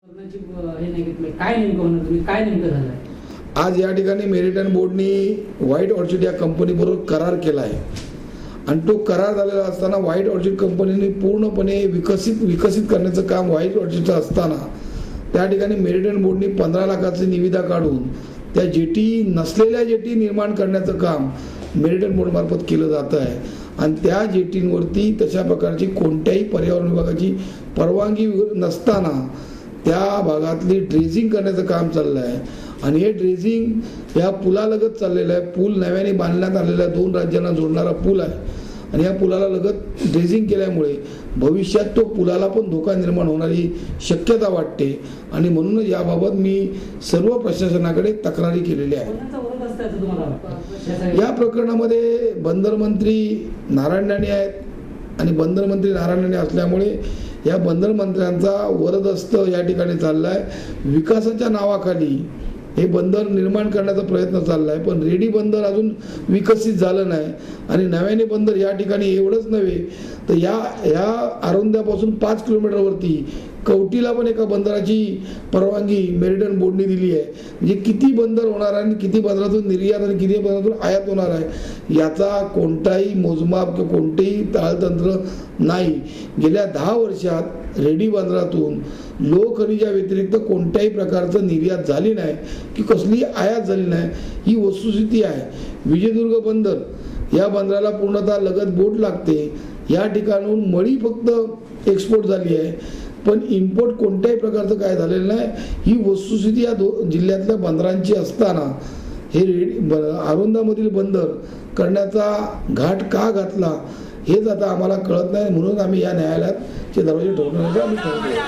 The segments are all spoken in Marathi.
काय नेमकं म्हणणार तुम्ही, काय नेमकं झालं? आज या ठिकाणी मेरिटाईम बोर्डनी व्हाईट ऑर्चिड या कंपनीबरोबर करार केला आहे आणि तो करार झालेला असताना व्हाईट ऑर्चिड कंपनीने पूर्णपणे विकसित करण्याचं काम व्हाईट ऑर्चिडचं असताना त्या ठिकाणी मेरिटाईम बोर्डनी 15 लाखाची निविदा काढून त्या जेटी नसलेल्या जेटी निर्माण करण्याचं काम मेरिटाईम बोर्ड मार्फत केलं जात आहे आणि त्या जेटींवरती तशा प्रकारची कोणत्याही पर्यावरण विभागाची परवानगी नसताना त्या भागातली ड्रेजिंग करण्याचं काम चाललं आहे आणि हे ड्रेजिंग या पुलालगत चाललेलं आहे. पूल नव्याने बांधण्यात आलेला 2 राज्यांना जोडणारा पूल आहे आणि या पुलाला लगत ड्रेजिंग केल्यामुळे भविष्यात तो पुलाला पण धोका निर्माण होणारी शक्यता वाटते आणि म्हणूनच याबाबत मी सर्व प्रशासनाकडे तक्रारी केलेल्या आहेत. या प्रकरणामध्ये बंदर मंत्री नारायण राणे आहेत आणि बंदर मंत्री नारायण राणे असल्यामुळे या बंदर मंत्र्यांचा वरदस्त या ठिकाणी चाललाय. विकासाच्या नावाखाली हे बंदर निर्माण करण्याचा प्रयत्न चाललाय पण रेडी बंदर अजून विकसित झालं नाही आणि नव्याने बंदर या ठिकाणी एवढंच नव्हे तर या आरोंद्यापासून 5 किलोमीटरवरती कवटीला पण एका बंदराची परवानगी मेरिटाईम बोर्डने दिली आहे. म्हणजे किती बंदर होणार आहे आणि किती बंदरातून निर्यात आणि किती बंदरातून आयात होणार आहे याचा कोणताही मोजमाप किंवा कोणतेही ताळतंत्र नाही. गेल्या 10 वर्षात रेडी बंदरातून लोहखनिजा व्यतिरिक्त कोणत्याही प्रकारचं निर्यात झाली नाही की कसली आयात झाली नाही ही वस्तुस्थिती आहे. विजयदुर्ग बंदर या बंदराला पूर्णतः लगत बोट लागते. या ठिकाणून मळी फक्त एक्सपोर्ट झाली आहे पण इम्पोर्ट कोणत्याही प्रकारचं काय झालेलं नाही. ही वस्तुस्थिती या जिल्ह्यातल्या बंदरांची असताना हे आरोंदामधील बंदर करण्याचा घाट का घातला हेच आता आम्हाला कळत नाही. म्हणून आम्ही या न्यायालयाचे दरवाजे ठोकण्याचे आम्ही ठरवले.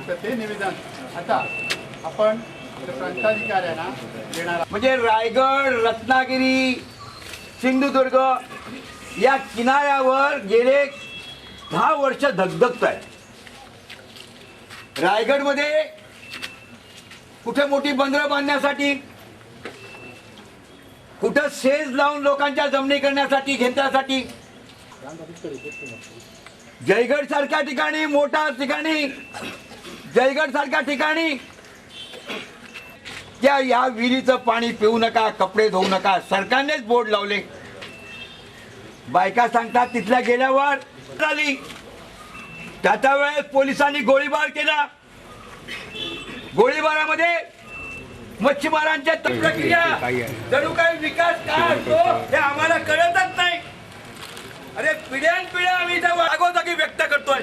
तर ते निवेदन आता आपण प्रांताधिकाऱ्यांना देणार आहोत. म्हणजे रायगड, रत्नागिरी, सिंधुदुर्ग या किनाऱ्यावर गेले 10 वर्ष धगधगत आहे. रायगडमध्ये कुठे मोठी बंदरं बांधण्यासाठी, कुठं सेज लावून लोकांच्या जमिनी करण्यासाठी, घेण्यासाठी, जयगड सारख्या ठिकाणी, मोठ्या ठिकाणी, जयगड सारख्या ठिकाणी त्या या विहिरीचं पाणी पिऊ नका, कपडे धुवू नका, सरकारनेच बोर्ड लावले. बायका सांगतात तिथल्या गेल्यावर आली त्याच्या वेळेस पोलिसांनी गोळीबार केला. गोळीबारामध्ये मच्छीमारांच्या प्रक्रिया जणू काही विकास काय असतो हे आम्हाला कळतच नाही. अरे पिढ्यानपिढ्या आम्ही इथे जागोजागी व्यक्त करतोय.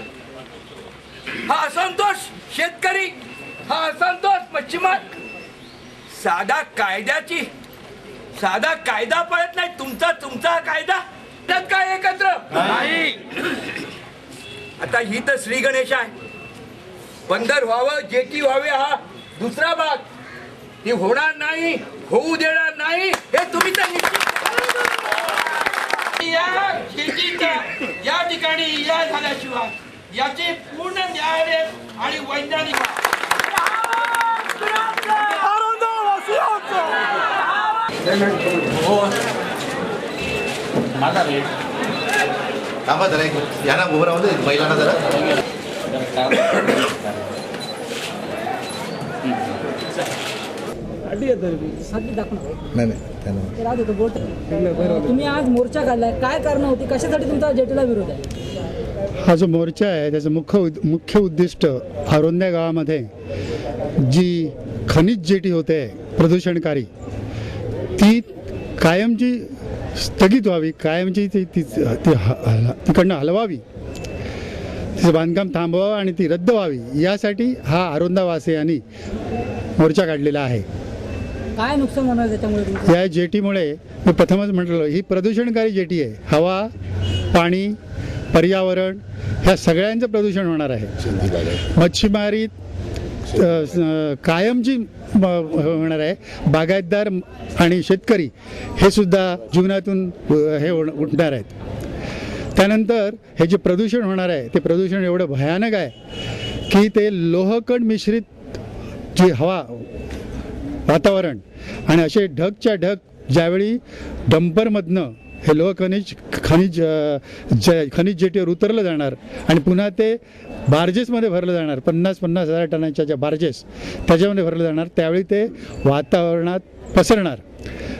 हा असंतोष शेतकरी, हा असंतोष मच्छीमार, साधा कायदा पळत नाही. तुमचा कायदा त्यात काय एकत्र नाही. आता ही तर श्री गणेश आहे. बंदर व्हावं, जेटी व्हावे हा दुसरा भाग. ती होणार नाही, होऊ देणार नाही हे तुम्ही तर या शेतीच्या या ठिकाणी या झाल्याशिवाय याचे पूर्ण न्याय आणि वैज्ञानिक थांबा जरा या ना उभं राहू दे महिलांना जरा. तुम्ही आज मोर्चा काढलाय, काय कारण होती, कशासाठी तुमचा जेटीला विरोध आहे? हा जो मोर्चा आहे त्याचं मुख्य उद्दिष्ट आरोंद्या गावामध्ये जी खनिज जेटी होते प्रदूषणकारी ती कायमची स्थगित व्हावी, कायमची तिकडनं हलवावी, तिचं बांधकाम थांबवावं आणि ती रद्द व्हावी यासाठी हा आरोंदावासियांनी मोर्चा काढलेला आहे. काय नुकसान होणार त्याच्यामुळे तुमचं? या जेटीमुळे मी प्रथमच म्हटलं ही प्रदूषणकारी जेटी आहे. हवा, पाणी, पर्यावरण ह्या सगळ्यांचं प्रदूषण होणार आहे. मच्छीमारी कायमची होणार आहे. बागायतदार आणि शेतकरी हे सुद्धा जीवनातून हे उठणार आहेत. त्यानंतर हे जे प्रदूषण होणार आहे ते प्रदूषण एवढं भयानक आहे की ते लोहकण मिश्रित जी हवा, वातावरण आणि असे ढगच्या ढग ज्यावेळी डंपरमधनं हे खनिज जेटीवर उतरलं जाणार आणि पुन्हा ते बार्जेसमध्ये भरलं जाणार, 50,000 टनाच्या ज्या बार्जेस त्याच्यामध्ये भरलं जाणार, त्यावेळी ते वातावरणात पसरणार,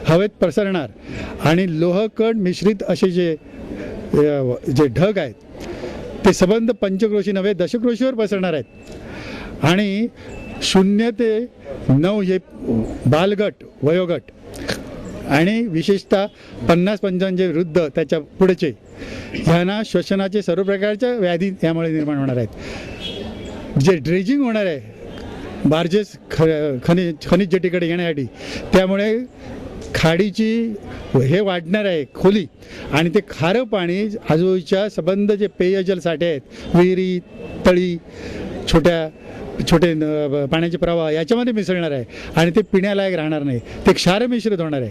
हवेत पसरणार आणि लोहकण मिश्रित असे जे ढग आहेत ते संबंध पंचक्रोशी नव्हे दशक्रोशीवर पसरणार आहेत. आणि 0 ते 9 हे बालगट, वयोगट आणि विशेषतः 50-55 वृद्ध त्याच्या पुढचे ह्यांना श्वसनाचे सर्व प्रकारच्या व्याधी यामुळे निर्माण होणार आहेत. जे ड्रेजिंग होणार आहे बार्जेस खनिज जेटीकडे येण्यासाठी त्यामुळे खाडीची हे वाढणार आहे खोली आणि ते खारं पाणी आजूबाजूच्या संबंध जे पेयजल साठे आहेत विहिरी, तळी, छोटे पाण्याचे प्रवाह याच्यामध्ये मिसळणार आहे आणि ते पिण्यालायक राहणार नाही. ते क्षार मिश्रित होणार आहे.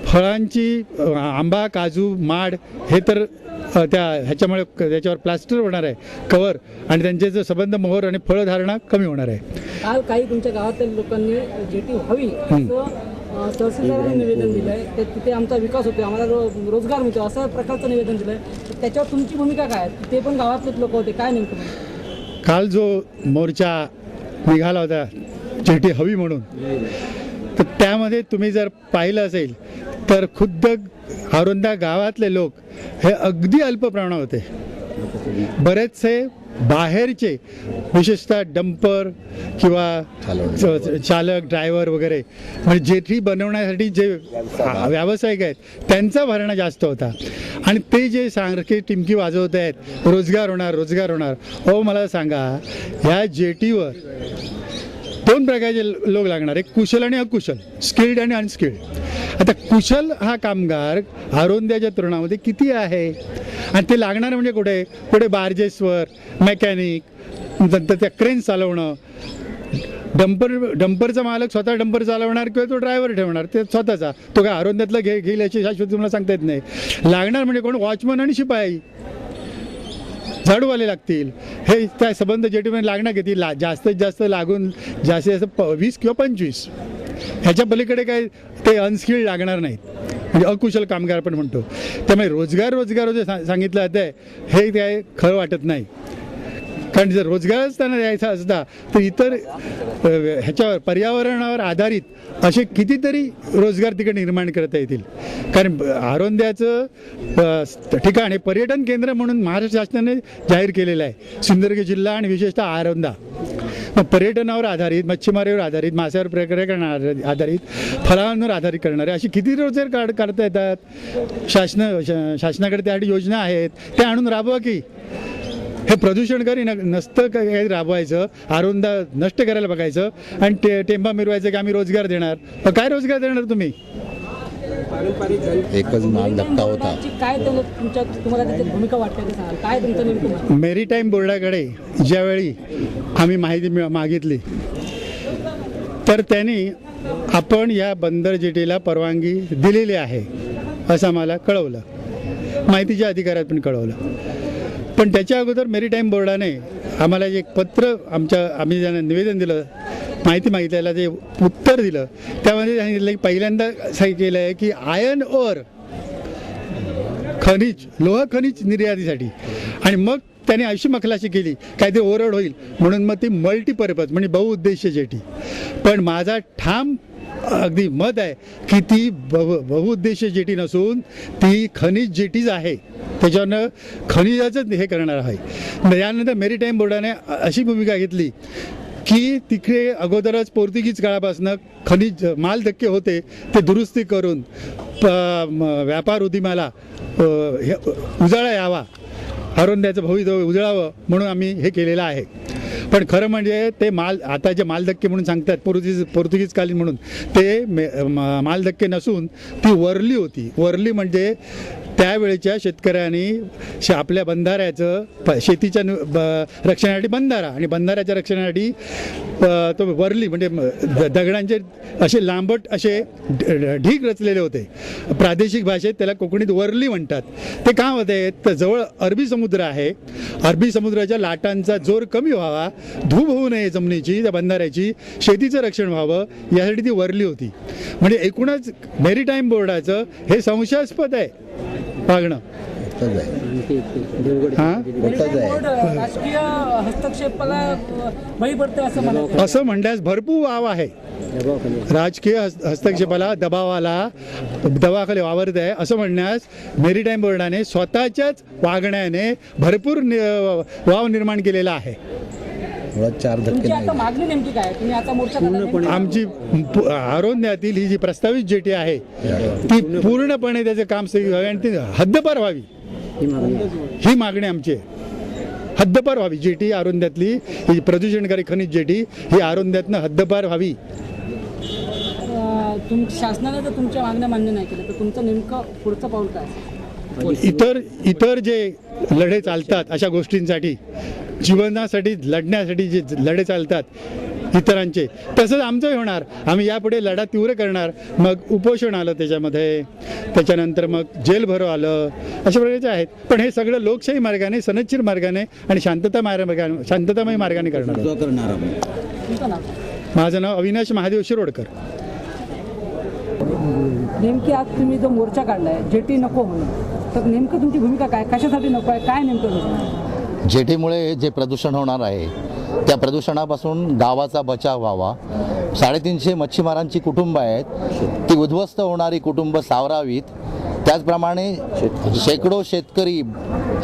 फळांची आंबा, काजू, माड हे तर ह्याच्यामुळे त्याच्यावर प्लास्टर होणार आहे, कवर, आणि त्यांचे जो संबंध मोहर आणि फळधारणा कमी होणार आहे. काल काही तुमच्या गावातील लोकांनी जेटी व्हावी असं तहसीलदारांनी निवेदन दिलं आहे, तिथे आमचा विकास होतो, आम्हाला रोजगार मिळतो असं प्रकारचं निवेदन दिलं आहे. त्याच्यावर तुमची भूमिका काय आहे? ते पण गावातलेच लोक होते, काय नेमकं? काल जो मोर्चा निघाला होता जेटी हवी म्हणून, तर त्यामध्ये तुम्ही जर पाहिलं असेल तर खुद्द आरोंदा गावातले लोक हे अगदी अल्प प्रमाणात होते. बरेचसे बाहेरचे विशेषतः डंपर किंवा चालक, ड्रायव्हर वगैरे म्हणजे जेटी बनवण्यासाठी जे व्यावसायिक आहेत त्यांचा भरणा जास्त होता आणि ते जे सारखे टिमकी वाजवत आहेत रोजगार होणार. हो मला सांगा, ह्या जेटीवर 2 प्रकारचे लोक लागणार, एक कुशल आणि अकुशल, स्किल्ड आणि अनस्किल्ड. आता कुशल हा कामगार आरोंद्याच्या तुलनामध्ये किती आहे आणि ते लागणार म्हणजे कुठे बार्जेसवर मेकॅनिक, नंतर त्या क्रेन चालवणं, डंपरचा मालक स्वतः डंपर चालवणार किंवा तो ड्रायव्हर ठेवणार, ते स्वतःचा, तो काय आरोग्यातला घेईल याची शाश्वती तुम्हाला सांगता येत नाही. लागणार म्हणजे कोण, वॉचमन आणि शिपाई, झाडूवाले लागतील. हे त्या संबंध जेटीमध्ये लागणार किती, जास्तीत जास्त लागून जास्तीत जास्त 20 किंवा 25. ह्याच्या पलीकडे काय ते अनस्किल्ड लागणार नाहीत, म्हणजे अकुशल कामगार पण म्हणतो. त्यामुळे रोजगार जे सांगितलं जातं आहे हे काय खरं वाटत नाही. कारण जर रोजगारच त्यांना द्यायचा असता तर इतर ह्याच्यावर पर्यावरणावर आधारित असे कितीतरी रोजगार तिकडे निर्माण करता येतील. कारण आरोंद्याचं ठिकाण हे पर्यटन केंद्र म्हणून महाराष्ट्र शासनाने जाहीर केलेलं आहे. सिंधुदुर्ग जिल्हा आणि विशेषतः आरोंदा मग पर्यटनावर आधारित, मच्छीमारीवर आधारित, मासेवर प्रक्रिया आधारित, फळांवर आधारित करणारे असे किती रोजगार काढता येतात. शासनाकडे त्यासाठी योजना आहेत, त्या आणून राबवा की. हे प्रदूषणकारी नसतं काही राबवायचं, आरोंदा नष्ट करायला बघायचं आणि टेंबा मिरवायचं की आम्ही रोजगार देणार. काय रोजगार देणार तुम्ही? एकच माल धक्का होता. काय तुम्हाला त्याची भूमिका वाटते ते सांगाल, काय तुमचं नेमकं? मेरीटाईम बोर्डाकडे ज्यावेळी आम्ही माहिती मागितली तर त्यांनी आपण या बंदर जेटीला परवानगी दिलेली आहे असं आम्हाला कळवलं, माहितीच्या अधिकाऱ्यात पण कळवलं. पण त्याच्या अगोदर मेरीटाईम बोर्डाने आम्हाला एक पत्र आम्ही ज्यांना निवेदन दिलं, माहिती मागितल्याला जे उत्तर दिलं त्यामध्ये सांगितलं की पहिल्यांदा केलं आहे की आयर्न ओर खनिज, लोह खनिज निर्यातीसाठी, आणि मग त्याने अशी मखलाशी केली काय ते ओरड होईल म्हणून मग ती मल्टीपर्पज म्हणजे बहुउद्देशीय जेटी. पण माझा ठाम अगदी मत आहे की ती बहुउद्देशीय जेटी नसून ती खनिज जेटीज आहे, त्याच्यावरनं खनिजाचंच हे करणार आहे. यानंतर मेरीटाईम बोर्डाने अशी भूमिका घेतली की तिकडे अगोदरच पोर्तुगीज काळापासून खनिज माल धक्के होते ते दुरुस्ती करून व्यापार उद्यमाला उजाळा यावा, आरोंद्याचं भवितव्य उजळावं म्हणून आम्ही हे केलेलं आहे. पण खरं म्हणजे ते आता जे मालधक्के म्हणून सांगतात पोर्तुगीज कालीन म्हणून, ते मालधक्के नसून ती वरली होती. वरली म्हणजे त्यावेळेच्या शेतकऱ्यांनी आपल्या बंधाऱ्याचं शेतीच्या रक्षणासाठी बंधारा आणि बंधाऱ्याच्या रक्षणासाठी तो वरली म्हणजे दगडांचे असे लांबट असे ढीग रचलेले होते. प्रादेशिक भाषेत त्याला कोकणीत वरली म्हणतात. ते का होते तर जवळ अरबी समुद्र आहे, अरबी समुद्राच्या लाटांचा जोर कमी व्हावा, धूप होऊ नये जमिनीची, त्या बंधाऱ्याची, शेतीचं रक्षण व्हावं यासाठी ती वरली होती. म्हणजे एकूणच मेरीटाईम बोर्डाचं हे संशयास्पद आहे वागणं. राजकीय हस्तक्षेपाला बळी पडते असं म्हणण्यास भरपूर वाव आहे. राजकीय हस्तक्षेपाला दबावाखाली वावरत आहे असं म्हणण्यास मेरीटाईम बोर्डाने स्वतःच्याच वागण्याने भरपूर वाव निर्माण केलेला आहे. मागणी नेमकी काय? तुम्ही आता मोर्चा आमची आरोंद्यातील ही जी प्रस्तावित जेटी आहे ती पूर्णपणे त्याचे काम आणि ती हद्दपार व्हावी ही मागणी आमची आहे. हद्दपार व्हावी जेटी, आरोंद्यातली ही प्रदूषणकारी खनिज जेटी ही आरोंद्यातनं हद्दपार व्हावी. शासनाने जर तुमच्या मागण्या मान्य नाही केल्या तर तुमचं नेमकं पुढचं पाऊल काय? इतर जे लढे चालतात अशा गोष्टींसाठी, जीवनासाठी लढण्यासाठी जे लढे चालतात इतरांचे, तसंच आमचंही होणार. आम्ही यापुढे लढा तीव्र करणार. मग उपोषण आलं त्याच्यामध्ये, त्याच्यानंतर मग जेल भरो आलं, अशा प्रकारचे आहेत. पण हे सगळं लोकशाही मार्गाने, सनदशीर मार्गाने आणि शांततामय मार्गाने करणार. माझं नाव अविनाश महादेव शिरोडकर. नेमकी आज तुम्ही जो मोर्चा काढलाय जेटी नको म्हणून, तर नेमकं तुमची भूमिका काय? कशासाठी नको आहे, काय नेमकं? जेटीमुळे जे प्रदूषण होणार आहे त्या प्रदूषणापासून गावाचा बचाव व्हावा. 350 मच्छीमारांची कुटुंब आहेत, ती उद्ध्वस्त होणारी कुटुंब सावरावीत. त्याचप्रमाणे शेकडो शेतकरी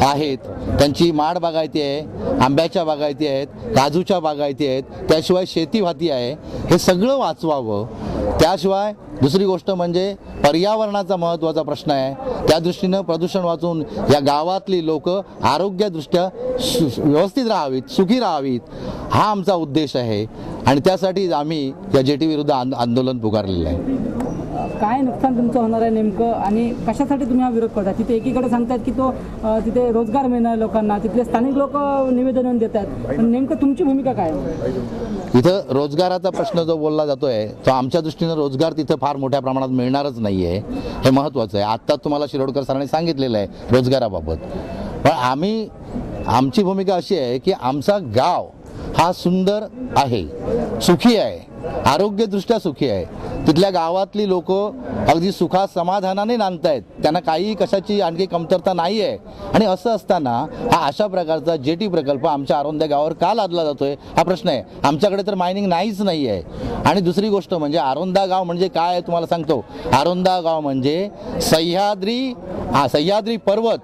आहेत, त्यांची माड बागायती आहे, आंब्याच्या बागायती आहेत, काजूच्या बागायती आहेत, त्याशिवाय शेती भाती आहे. हे सगळं वाचवावं. त्याशिवाय दुसरी गोष्ट म्हणजे पर्यावरणाचा महत्त्वाचा प्रश्न आहे. त्या दृष्टीनं प्रदूषण वाचून या गावातली लोक आरोग्यदृष्ट्या व्यवस्थित राहावीत, सुखी राहावीत, हा आमचा उद्देश आहे. आणि त्यासाठी आम्ही या जेटी विरुद्ध आंदोलन पुकारलेलं आहे. काय नुकसान तुमचं होणार आहे नेमकं आणि कशासाठी तुम्ही हा विरोध करता? तिथे एकीकडे सांगतात की तो तिथे रोजगार मिळणार लोकांना, तिथले स्थानिक लोक निवेदन देतात, पण नेमकं तुमची भूमिका काय आहे? इथं रोजगाराचा प्रश्न जो बोलला जातोय तो आमच्या दृष्टीनं रोजगार तिथं फार मोठ्या प्रमाणात मिळणारच नाही आहे, हे महत्त्वाचं आहे. आत्ताच तुम्हाला शिरोडकर सरांनी सांगितलेलं आहे रोजगाराबाबत. पण आमची भूमिका अशी आहे की आमचा गाव हा सुंदर आहे, सुखी आहे, आरोग्यदृष्ट्या सुखी आहे. तिथल्या गावातली लोक अगदी सुखात समाधानाने नांदतायत, त्यांना काही कशाची आणखी कमतरता नाही आहे. आणि असं असताना हा अशा प्रकारचा जेटी प्रकल्प आमच्या आरोंदा गावावर का लादला जातोय हा प्रश्न आहे. आमच्याकडे तर मायनिंग नाहीच नाही आहे. आणि दुसरी गोष्ट म्हणजे आरोंदा गाव म्हणजे काय आहे तुम्हाला सांगतो. आरोंदा गाव म्हणजे सह्याद्री पर्वत,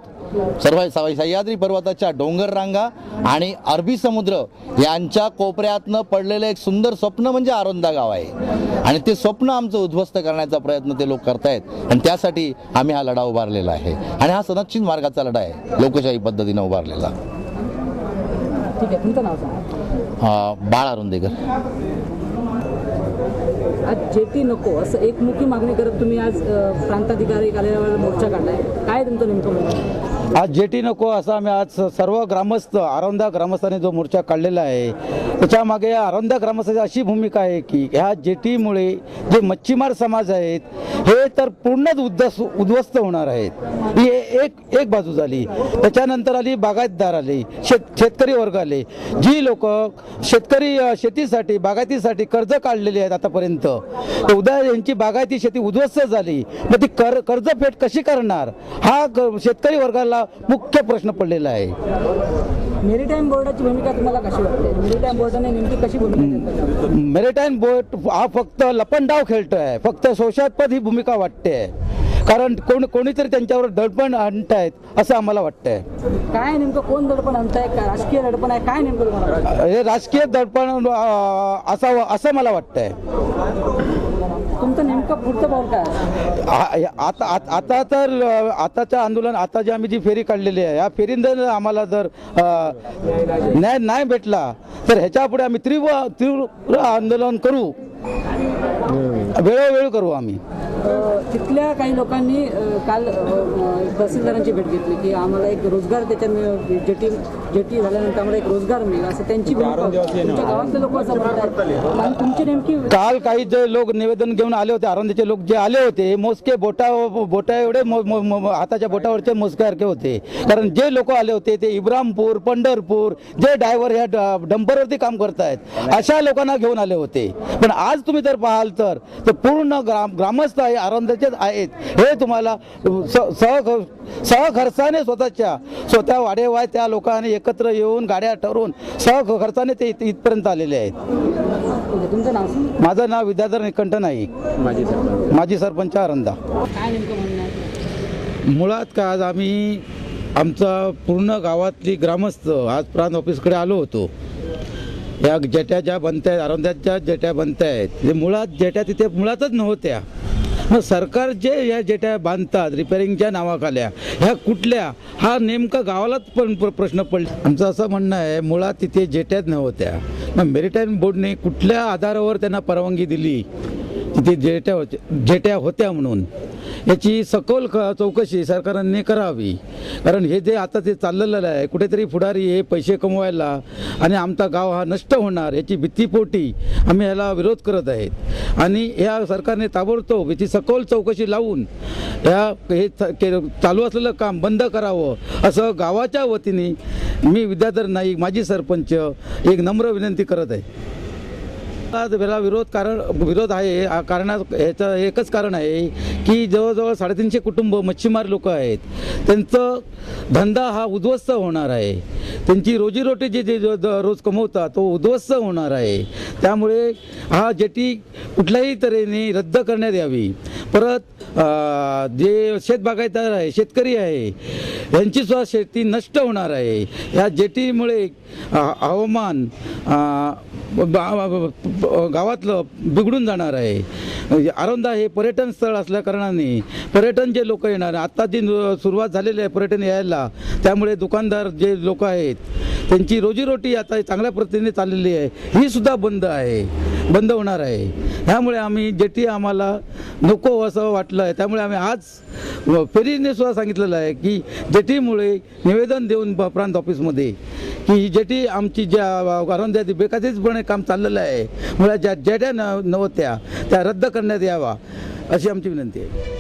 सह्याद्री पर्वताच्या डोंगर रांगा आणि अरबी समुद्र यांच्या कोपऱ्यातनं पडलेलं एक सुंदर स्वप्न म्हणजे आरोंदा गाव आहे. आणि ते स्वप्न आमचं उद्ध्वस्त करण्याचा प्रयत्न ते लोक करतायत. आणि त्यासाठी आम्ही हा लढा उभारलेला आहे. आणि हा सनदशील मार्गाचा लढा आहे, लोकशाही पद्धतीनं उभारलेला. ठीक आहे, तुमचं नाव सांगा. बाळ अरुंदेकर. आज जेटी नको असं एकमुखी मागणी करत तुम्ही आज प्रांताधिकारी कार्यालयावर मोर्चा काढलाय, काय तुमचं नेमकं म्हणणं? आज जेटी नको असा आम्ही आज सर्व ग्रामस्थ आरोंदा ग्रामस्थांनी जो मोर्चा काढलेला आहे त्याच्यामागे आरोंदा ग्रामस्थांची अशी भूमिका आहे की ह्या जेटीमुळे जे मच्छीमार समाज आहेत हे तर पूर्णच उद्ध्वस्त होणार आहेत. ही एक बाजू झाली. त्याच्यानंतर आली बागायतदार आले, शेतकरी वर्ग आले. जी लोक शेतीसाठी बागायतीसाठी कर्ज काढलेली आहेत आतापर्यंत, तर उद्या यांची बागायती शेती उद्ध्वस्त झाली, मग ती कर्जफेड कशी करणार हा शेतकरी वर्गाला मुख्य प्रश्न पडलेला आहे. मेरीटाईम बोर्डाची भूमिका तुम्हाला कशी वाटते? मेरीटाईम बोर्डाने नेमकी कशी भूमिका? मेरीटाईम बोर्ड हा फक्त लपंडाव खेळतोय, फक्त शोषात्मक ही भूमिका वाटते. कारण कोणीतरी त्यांच्यावर दडपण आणतायत असं आम्हाला वाटतंय. काय नेमकं कोण दडपण आणताय? का राजकीय दडपण आहे? काय नेमकं तुम्हाला वाटतं? हे राजकीय दडपण असावं असं मला वाटतंय. तुमचं नेमकं पुढचं पाऊल काय? आता तर आताच्या आंदोलन आता जी आम्ही जी फेरी काढलेली आहे या फेरीनं आम्हाला जर न्याय नाही भेटला तर ह्याच्या पुढे आम्ही तीव्र आंदोलन करू, वेळोवेळी करू आम्ही. तिथल्या काही लोकांनी काल तहसीलदारांची भेट घेतली की आम्हाला एक रोजगार त्याच्यात जेटी झाल्यानंतर आम्हाला एक रोजगार मिळेल असं त्यांची तुमच्या गावातले लोक असं म्हणतात. आणि तुमची नेमकी काल काही जे लोक निवेदन घेऊन आले होते, आरोंदीचे लोक जे आले होते मोजके बोटा एवढे हाताच्या बोटावरचे मोजक्यासारखे होते. कारण जे लोक आले होते ते इब्रामपूर, पंढरपूर, जे ड्रायव्हर ह्या डंपरवरती काम करतायत अशा लोकांना घेऊन आले होते. पण आज तुम्ही जर पाहाल तर पूर्ण ग्रामस्थ आरोंदाचेच आहेत. हे तुम्हाला सहखर्चाने स्वतः वाडेवाय त्या लोकांनी एकत्र येऊन गाड्या ठरवून सहखर्चाने ते इथपर्यंत आलेले आहेत. तुमचं नाव? माझं नाव विद्याधर निकंठ नाईक, माजी सरपंच आरोंदा. काय नेमकं म्हणणं आहे? मुळात का आज आम्ही आमचा पूर्ण गावातली ग्रामस्थ आज प्रांत ऑफिसकडे आलो होतो. या जेट्या ज्या बनतायत, आरोंद्याच्या जेट्या बनतायत, जे मुळात जेट्या तिथे मुळातच नव्हत्या. मग सरकार जे या जेट्या बांधतात रिपेअरिंगच्या नावाखाल्या ह्या कुठल्या हा नेमका गावालाच पण प्रश्न पडला. आमचं असं म्हणणं आहे मुळात तिथे जेट्याच नव्हत्या. मग मेरीटाईम बोर्डने कुठल्या आधारावर त्यांना परवानगी दिली तिथे जेट्या होत्या म्हणून याची सखोल चौकशी सरकारने करावी. कारण हे जे आता ते चाललेलं आहे कुठेतरी पुढारी हे पैसे कमवायला आणि आमचा गाव हा नष्ट होणार याची भीतीपोटी आम्ही याला विरोध करत आहेत. आणि या सरकारने ताबडतोब याची सखोल चौकशी लावून हे चालू असलेलं काम बंद करावं असं गावाच्या वतीने मी विद्याधर नाईक माजी सरपंच एक नम्र विनंती करत आहे. याला विरोध आहे ह्याचं एकच कारण आहे की जवळजवळ 350 कुटुंब मच्छीमार लोक आहेत. त्यांचं धंदा हा उद्ध्वस्त होणार आहे. त्यांची रोजीरोटी जे रोज कमवतात तो उद्ध्वस्त होणार आहे. त्यामुळे हा जेटी कुठल्याही तऱ्हेने रद्द करण्यात यावी. परत जे शेतबागायतदार आहे, शेतकरी आहे, यांची सुद्धा शेती नष्ट होणार आहे. या जेटीमुळे हवामान गावातलं बिघडून जाणार आहे. आरोंदा हे पर्यटन स्थळ असल्या कारणाने पर्यटन जे लोक येणार आत्ता जी सुरुवात झालेली आहे पर्यटन यायला, त्यामुळे दुकानदार जे लोक आहेत त्यांची रोजीरोटी आता चांगल्या पद्धतीने चाललेली आहे, ही सुद्धा बंद होणार आहे. ह्यामुळे आम्ही जेटी आम्हाला नको असं वाटलं आहे. त्यामुळे आम्ही आज फेरीने सुद्धा सांगितलेलं आहे की जेटीमुळे निवेदन देऊन प्रांत ऑफिसमध्ये की ही जेटी आमची ज्या आरोंद्यात बेकायदेशीरपणे काम चाललेलं आहे, मुळे ज्या जेट्या नव्हत्या त्या रद्द करण्यात यावा अशी आमची विनंती आहे.